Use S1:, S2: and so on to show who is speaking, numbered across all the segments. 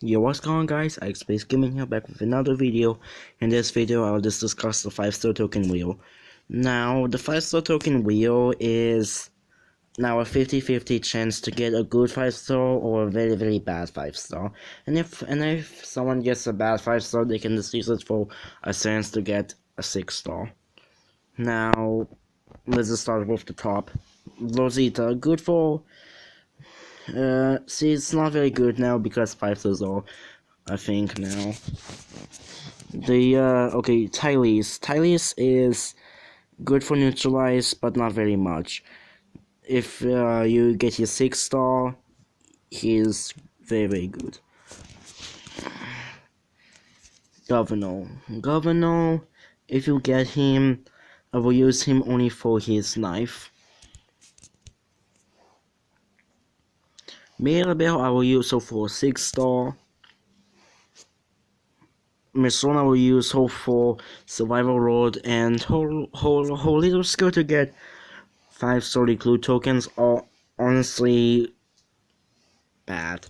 S1: Yo, what's going on, guys? Alexplays Gaming here, back with another video. In this video, I'll just discuss the 5-star token wheel. Now, the 5-star token wheel is now a 50-50 chance to get a good 5-star or a very bad 5-star. And if someone gets a bad 5-star, they can just use it for a chance to get a 6-star. Now, let's just start with the top. Rosita, good for. See, it's not very good now because 5-stars are, I think, now. Okay, Tylease. Tylease is good for neutralize, but not very much. If you get your 6-star, he's very good. Governor, if you get him, I will use him only for his knife. Mirabelle, I will use her for 6-star. Michonne, I will use her for survival road, and her little skill to get 5-star recruit tokens are honestly bad.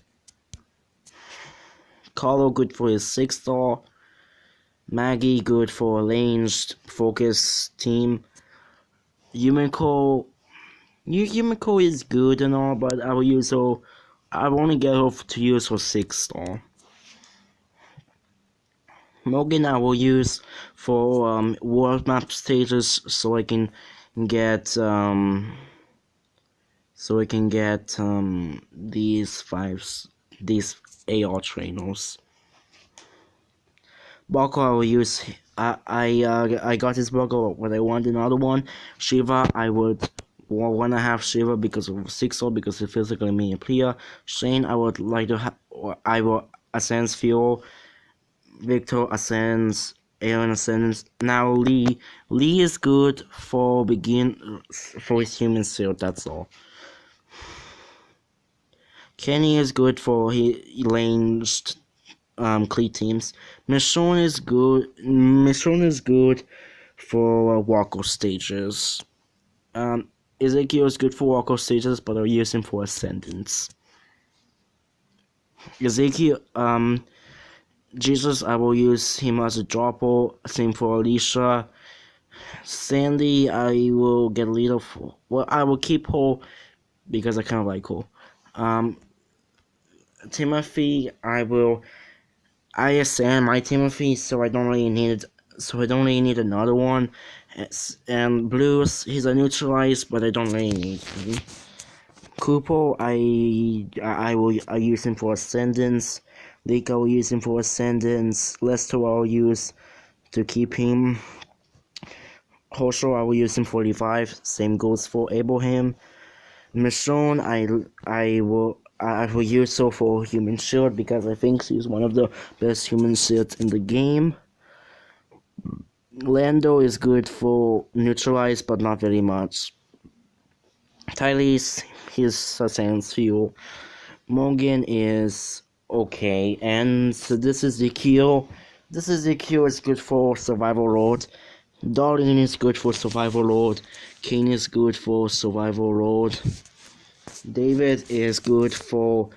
S1: Carlo, good for his 6-star. Maggie, good for a ranged focus team. Yumiko is good and all, but I will use her. I will only get her to use her 6-star. Morgan, I will use for world map stages, so I can get these AR trainers. Bako, I will use. I got this Bako, but I want another one. Shiva, I would want to have Shiva because of 6-star, because he physically me a player. Shane, I would like to have. I will ascends Fuel. Victor ascends. Aaron ascends. Now Lee is good for his human shield. That's all. Kenny is good for his ranged cleat teams. Michonne is good for walkout stages. Ezekiel is good for walkout stages, but I'll use him for ascendance. Ezekiel, Jesus, I will use him as a dropper. Same for Alicia. Sandy, I will get rid of. Well, I will keep her because I kind of like her. Timothy, I ascend my Timothy, so I don't really need another one. And Blues, he's a neutralize, but I don't really need him. Kupo, I use him for ascendance. Lika will use him for ascendance. Lester I will use to keep him. Hosho I will use him for revive. Same goes for Abraham. Michonne I will use her for human shield because I think she's one of the best human shields in the game. Lando is good for neutralize, but not very much. Tylease, his ascends fuel. Morgan is okay, and so this is the Q. Is good for survival road. Darlene is good for survival road. Kane is good for survival road. David is good for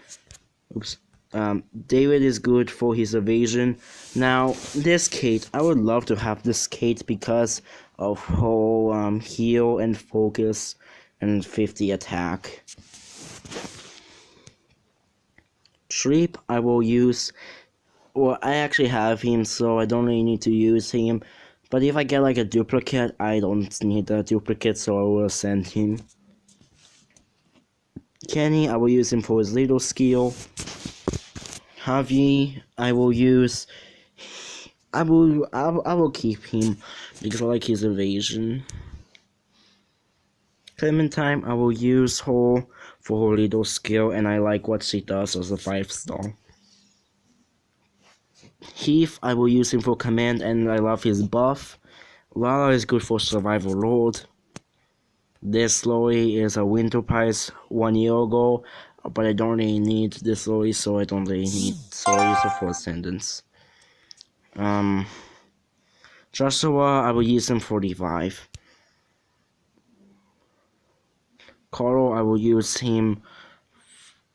S1: his evasion. Now this Kate, I would love to have this Kate because of her heal and focus and 50 attack. Shreep, I will use. Well, I actually have him, so I don't really need to use him. But if I get like a duplicate, I don't need a duplicate, so I will send him. Kenny, I will use him for his little skill. Javi, I will keep him because I like his evasion. Clementine, I will use her for her little skill, and I like what she does as a 5-star. Heath, I will use him for command, and I love his buff. Lala is good for survival road. This Lori is a winter prize 1 year ago, but I don't really need this Lori, so I don't really need, so I use it for ascendance. Joshua, I will use him for revive. Carl, I will use him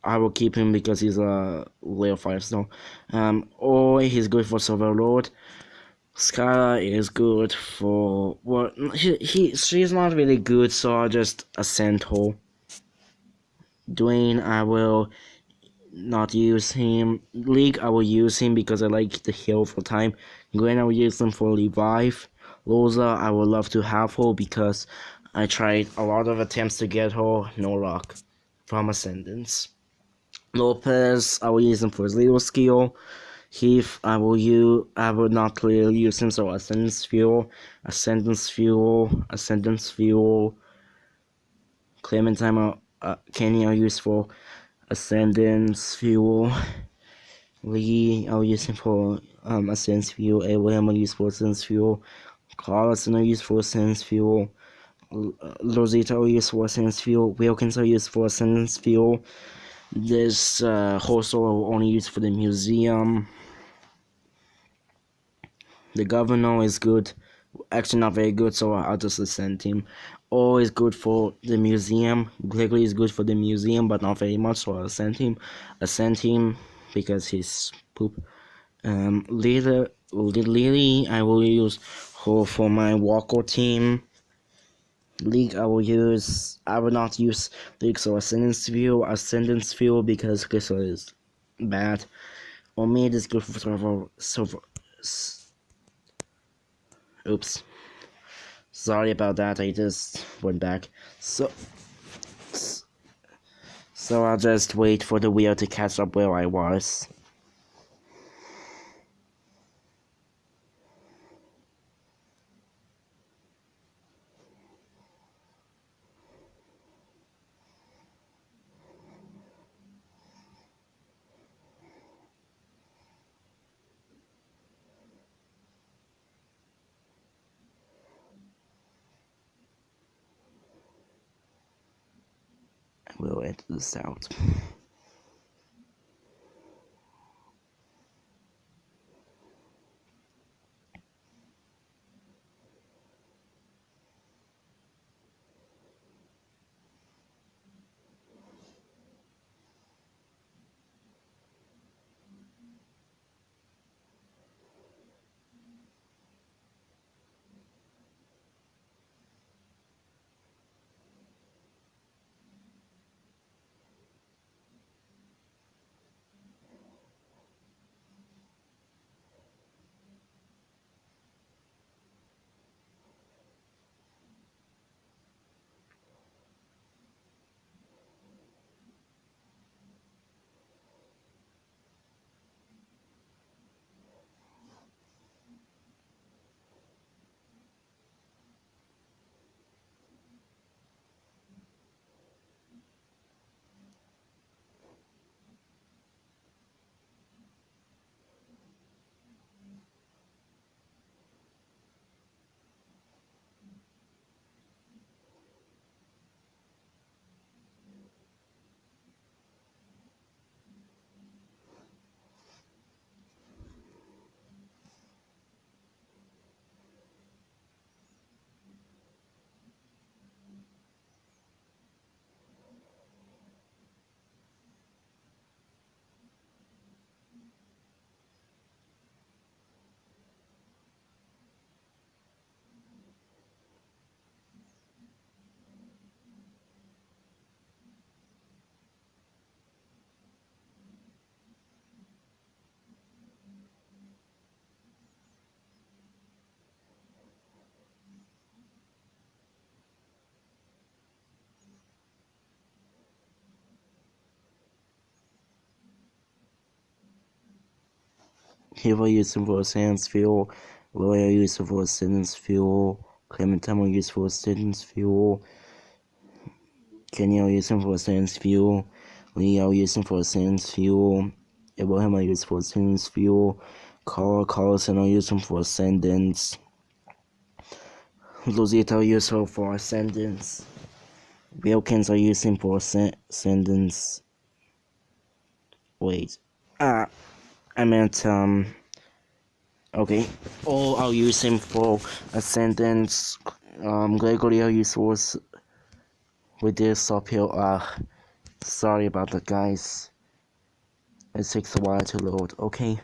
S1: I will keep him because he's a layer 5 star. Or he's good for Silver Lord. Skylar is good for what? She's not really good, so I'll just ascend her. Dwayne, I will not use him. League, I will use him because I like the heal for time. Gwen, I will use him for revive. Loza, I would love to have her because I tried a lot of attempts to get her, no luck from Ascendance. Lopez, I will use him for his little skill. Heath, I will not really use him, so Ascendance Fuel, Ascendance Fuel, Ascendance Fuel. Clementine, Kenny, I'll use for Ascendance Fuel. Lee, I'll use him for Ascendance Fuel. Abraham, I'll use for Ascendance Fuel. Carlson, I'll use for Ascendance Fuel. Rosita, I'll use for Ascendance Fuel. Wilkins, I'll use for Ascendance Fuel. This host I'll only use for the museum. The governor is good. Actually, not very good, so I'll just ascend him. O is good for the museum. Gregory is good for the museum, but not very much, so I'll ascend him. Ascend him because he's poop. Lily, I will use her for my Walker team. League, I will not use League, so Ascendance View, because Crystal is bad. Omid is good for Silver. Oops. Sorry about that, I just went back. So I'll just wait for the wheel to catch up where I was. I will edit this out. Here I use him for Ascendance Fuel. Roy I use him for Ascendance Fuel. Clementine I use for Ascendance Fuel. Kenny I'll use him for Ascendance Fuel. Lee I'll use him for Ascendance Fuel. Abraham I use for Ascendance Fuel. Carlson I'll use him for Ascendance. Rosita I'll use her for Ascendance. Wilkins I'll use him for Ascendance. Wait. I meant, okay. Oh, I'll use him for Ascendance. Gregory I'll use for with this uphill. Sorry about that, guys. It takes a while to load. Okay.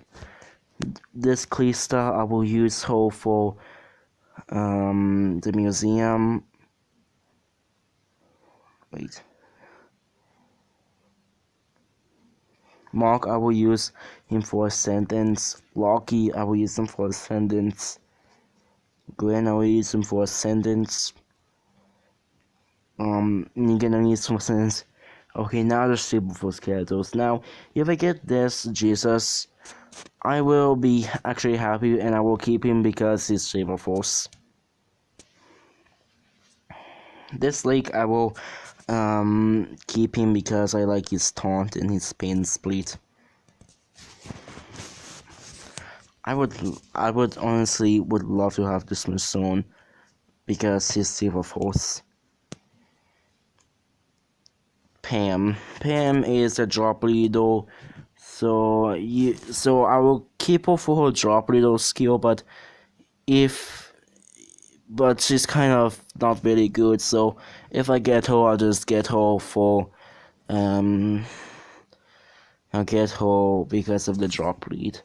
S1: This Cleesta I will use whole for the museum. Wait. Mark I will use him for Ascendance. Loki I will use him for Ascendance. Gwen I will use him for Ascendance. Negan I use for Ascendance. Okay, now the super for schedules. Now, if I get this Jesus, I will be actually happy and I will keep him because he's Shaper Force. This Lake I will keep him because I like his taunt and his pain split. I would honestly would love to have this Mason because he's Silver Force. Pam is a drop leader, so I will keep her for her drop leader skill, but she's kind of not very good, so if I get her, I'll just get her for I'll get her because of the drop lead.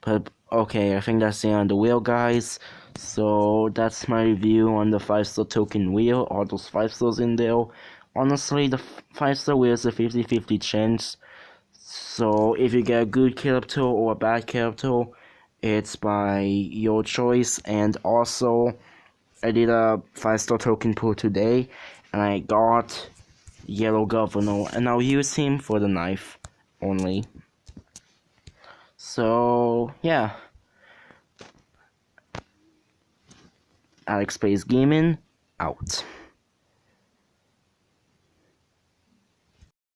S1: But okay, I think that's the end of the wheel, guys. So that's my review on the 5-star token wheel. All those 5 stars in there. Honestly, the 5-star wheel is a 50-50 chance. So if you get a good character or a bad character, it's by your choice. And also, I did a 5-star token pull today, and I got Yellow Governor, and I'll use him for the knife only. So yeah, Alexplays Gaming out.